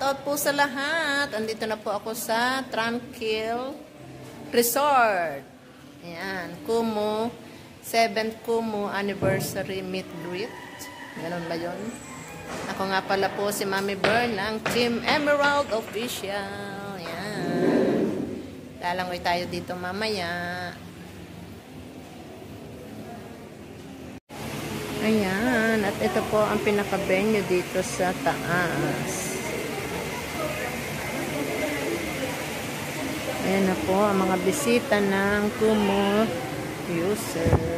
out po sa lahat. Andito na po ako sa Tranquil Resort. Ayan, Kumu, 7th Kumu Anniversary Meet Greet. Ganun ba yun? Ako nga pala po si Mami Bern ng Team Emerald Official. Ayan. Lalangoy tayo dito mamaya. Ayan, at ito po ang pinaka-venue dito sa taas. Ayan na po ang mga bisita ng Kumu users.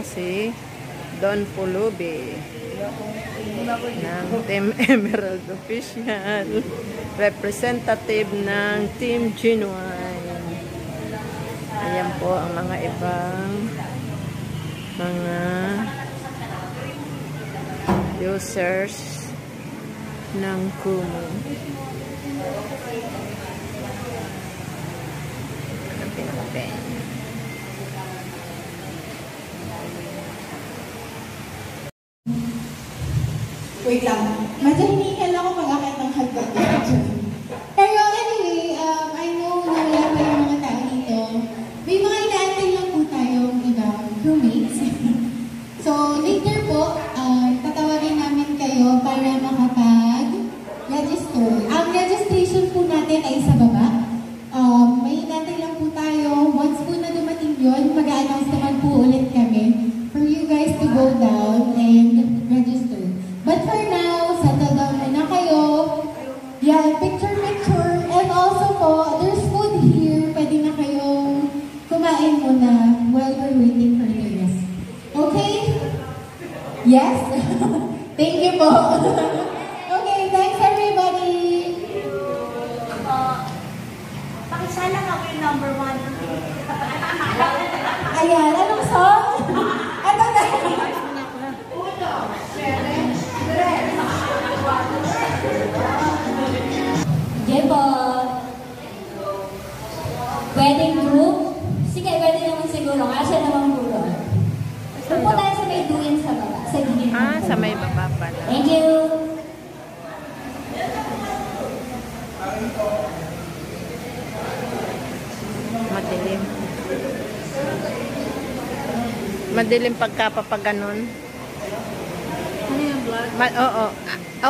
Si Don Pulubi ng Team Emerald Official, representative ng Team Genuine. Ayan po ang mga ibang mga users ng Kumu. Ang pinaka-venue. Wait lang. Madahinihan ako mag-akit ng hagdan. Pero anyway, I know na wala pa yung mga tao dito. May mga inaantay lang po tayong ibang crewmates. So, later po, tatawagin namin kayo para makapag-register. Ang registration po natin ay sa baba. May inaantay lang po tayo. Once po na dumating yun, mag-a-announce naman po ulit kami for you guys to go down and register. But for now, settle down muna kayo. Yeah, picture. And also po, there's food here. Pwede na kayong kumain muna while we're waiting for the rest. Okay? Yes? Thank you po. Okay, thanks everybody. Pakisala ka yung number 1. Ayan, anong song? Ano na? Jebo. Wedding group? Sige, pwede naman siguro. Kasi naman gulo. Pupo tayo sa may duin sa baba. Sa gilid. Sa may baba pala. Thank you. Madilim. Madilim pagkapapaganon. Ano yung vlog?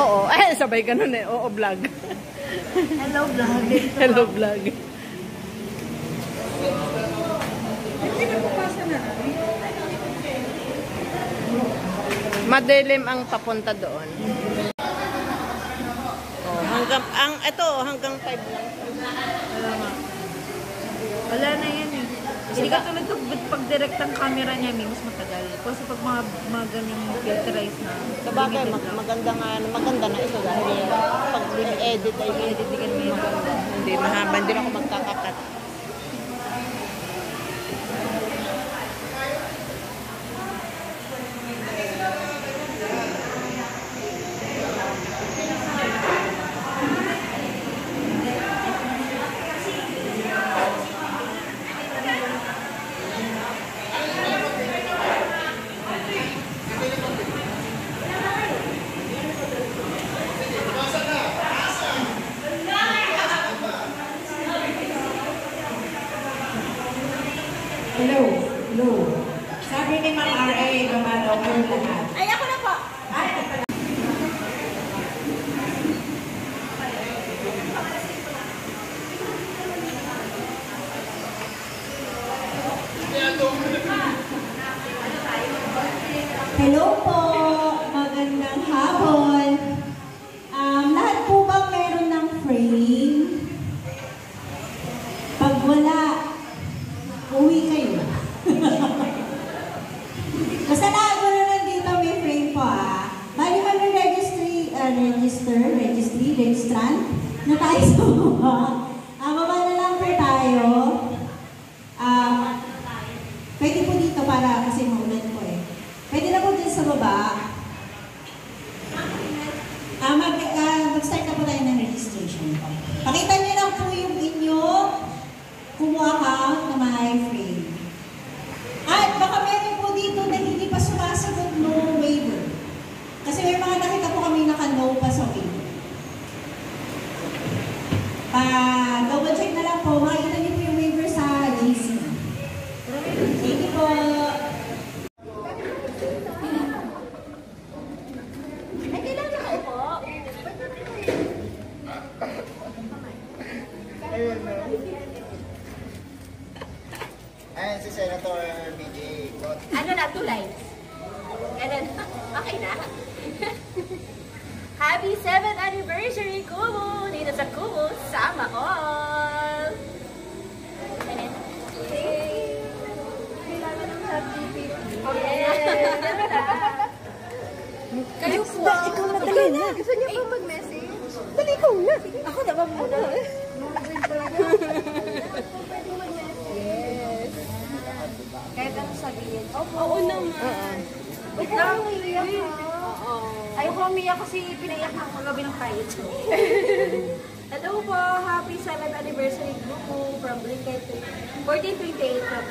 Oo. Ay, sabay ganun eh. Oo, vlog. Hello vlog. Hello, vlog. Hindi na pupasa na. Madilim ang papunta doon. Oh, hanggang 5 lang. Wala na yan eh. Hindi ka tulad pag direct ang camera niya, may mas matagal. Kasi pag mga ganyang filterize na. Sabagay, maganda na ito dahil pag edit ay Edit-editan mo yung maganda. hindi mahaba, hindi ako magkakakat. Hello. Sabi ni Ma'am R.A. gumalaw kayo lahat. Ay, ako na po. Hello po. Magandang hapon. Lahat po bang meron ng frame? Pag wala, uwi kayo. Basta nakagano lang dito may frame po Bali mag-registry, registrant na tayo sa baba. po, makikita niyo po yung waiver sa GC. Thank you po. Ay, kailangan nakaupo. Ayan si Senator BJ. Ano na, tulay? Ganun. Okay na. Happy 7th anniversary, Kumu! Dito sa Kumu, sama all! Ganun. Kayo po! Ikaw na dali na. Gusto niyo po mag-message? Dali ikaw na. Ako na ba muna? Kahit ano sabihin. Oo naman. Wait lang, umiiyak ha. Ayoko umiyak kasi pinaiyak na ako gabi ng kahit. Hello po, happy 7th anniversary Kumu from Blinket 1428 from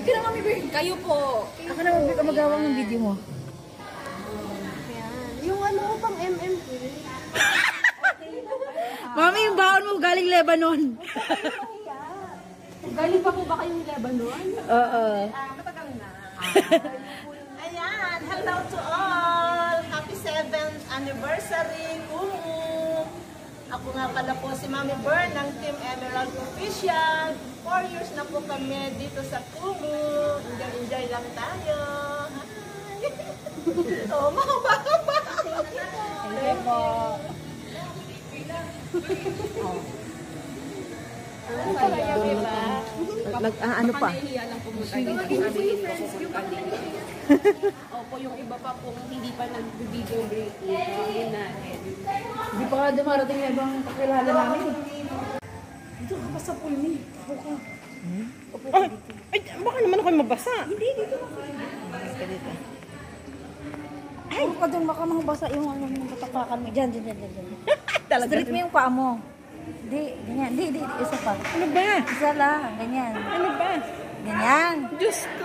Hindi na kami kayo po. Ako na magawang ng video mo. Yung ano, pang MMK. Mami, yung baon mo galing Lebanon. Galing pa po ba kayong Lebanon? Oo. Matagal na. Ayan, hello to all! Happy 7th anniversary, Kumu! Ako nga pala po si Mami Bern ng Team Emerald Official. 4 years na po kami dito sa Kumu. Enjoy lang tayo. Hi! Oh, mahaba-haba! Thank you po. Ano pa? Opo, yung iba pa pong hindi pa nag-video breaking. Yun na. Hindi pa nga dumarating na ibang kakilala namin. Dito ka pa sa pool ni. Opo ka. Ay, baka naman ako mabasa. Hindi, dito ka. Ay, baka doon baka mabasa yung ano yung katapakan mo. Diyan. Street mo yung paa mo. Di, ganyan. Di, isa pa. Ano ba? Isa lang, ganyan. Ano ba? Ganyan. Diyos ko.